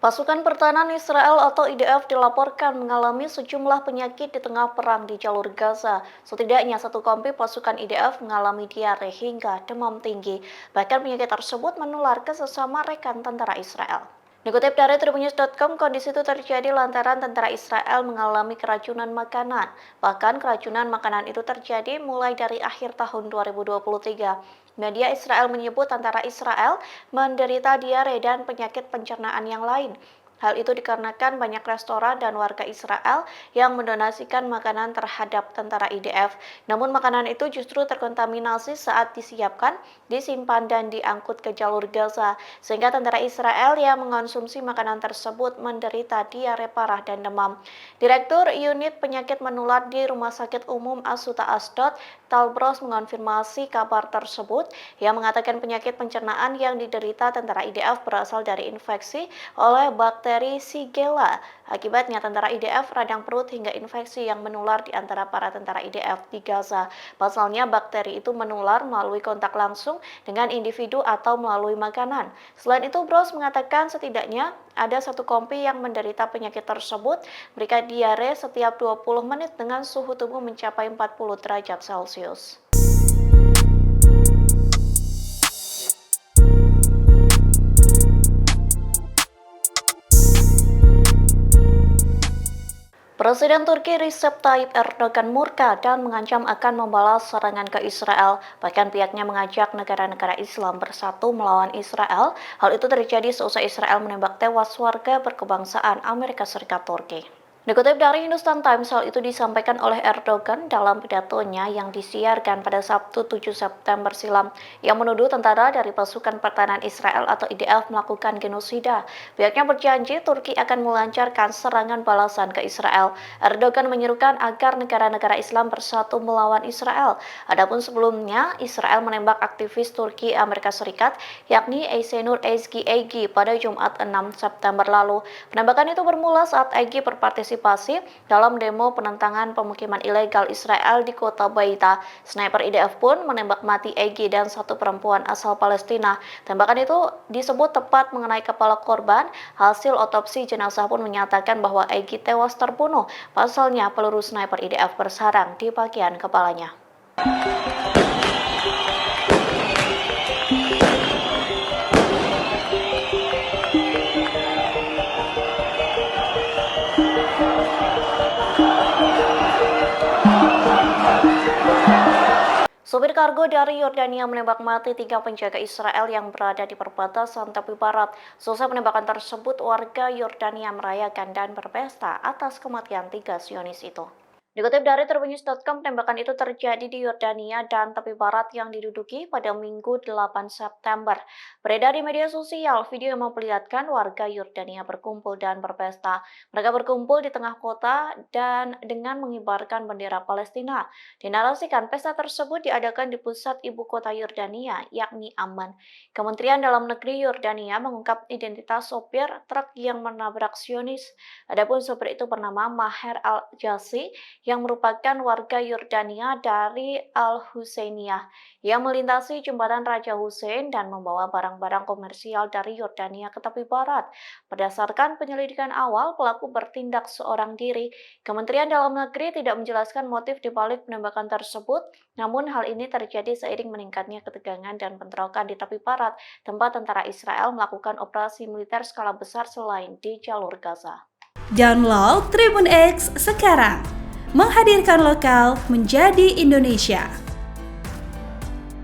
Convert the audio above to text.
Pasukan Pertahanan Israel atau IDF dilaporkan mengalami sejumlah penyakit di tengah perang di jalur Gaza. Setidaknya satu kompi pasukan IDF mengalami diare hingga demam tinggi. Bahkan penyakit tersebut menular ke sesama rekan tentara Israel. Dikutip dari tribunnews.com, kondisi itu terjadi lantaran tentara Israel mengalami keracunan makanan. Bahkan keracunan makanan itu terjadi mulai dari akhir tahun 2023. Media Israel menyebut tentara Israel menderita diare dan penyakit pencernaan yang lain. Hal itu dikarenakan banyak restoran dan warga Israel yang mendonasikan makanan terhadap tentara IDF. Namun makanan itu justru terkontaminasi saat disiapkan, disimpan dan diangkut ke jalur Gaza, sehingga tentara Israel yang mengonsumsi makanan tersebut menderita diare parah dan demam. Direktur Unit Penyakit Menular di Rumah Sakit Umum Asuta Asdod, Talbros mengonfirmasi kabar tersebut. Ia mengatakan penyakit pencernaan yang diderita tentara IDF berasal dari infeksi oleh bakteri Shigella. Akibatnya tentara IDF radang perut hingga infeksi yang menular di antara para tentara IDF di Gaza. Pasalnya bakteri itu menular melalui kontak langsung dengan individu atau melalui makanan. Selain itu, Bros mengatakan setidaknya ada satu kompi yang menderita penyakit tersebut, mereka diare setiap 20 menit dengan suhu tubuh mencapai 40 derajat Celcius. Presiden Turki Recep Tayyip Erdogan murka dan mengancam akan membalas serangan ke Israel. Bahkan pihaknya mengajak negara-negara Islam bersatu melawan Israel. Hal itu terjadi seusai Israel menembak tewas warga berkebangsaan Amerika Serikat Turki. Dikutip dari Hindustan Times, hal itu disampaikan oleh Erdogan dalam pidatonya yang disiarkan pada Sabtu 7 September silam, yang menuduh tentara dari pasukan pertahanan Israel atau IDF melakukan genosida. Pihaknya berjanji Turki akan melancarkan serangan balasan ke Israel. Erdogan menyerukan agar negara-negara Islam bersatu melawan Israel. Adapun sebelumnya, Israel menembak aktivis Turki Amerika Serikat, yakni Aysenur Ezgi Egi pada Jumat 6 September lalu. Penembakan itu bermula saat Egi berpartisipasi dalam demo penentangan pemukiman ilegal Israel di kota Baita. Sniper IDF pun menembak mati Egi dan satu perempuan asal Palestina. Tembakan itu disebut tepat mengenai kepala korban. Hasil otopsi jenazah pun menyatakan bahwa Egi tewas terbunuh. Pasalnya peluru sniper IDF bersarang di bagian kepalanya. Supir kargo dari Yordania menembak mati 3 penjaga Israel yang berada di perbatasan tepi barat. Selesai penembakan tersebut, warga Yordania merayakan dan berpesta atas kematian 3 Zionis itu. Dikutip dari tribunnews.com, tembakan itu terjadi di Yordania dan tepi barat yang diduduki pada Minggu 8 September. Beredar di media sosial, video yang memperlihatkan warga Yordania berkumpul dan berpesta. Mereka berkumpul di tengah kota dan dengan mengibarkan bendera Palestina. Dinarasikan pesta tersebut diadakan di pusat ibu kota Yordania, yakni Amman. Kementerian Dalam Negeri Yordania mengungkap identitas sopir truk yang menabrak Zionis. Adapun sopir itu bernama Maher Al-Jassi, yang merupakan warga Yordania dari Al-Husainiyah, yang melintasi jembatan Raja Hussein dan membawa barang-barang komersial dari Yordania ke tepi barat. Berdasarkan penyelidikan awal, pelaku bertindak seorang diri. Kementerian Dalam Negeri tidak menjelaskan motif dibalik penembakan tersebut, namun hal ini terjadi seiring meningkatnya ketegangan dan bentrokan di tepi barat, tempat tentara Israel melakukan operasi militer skala besar selain di jalur Gaza. Download Tribun X sekarang, menghadirkan lokal menjadi Indonesia.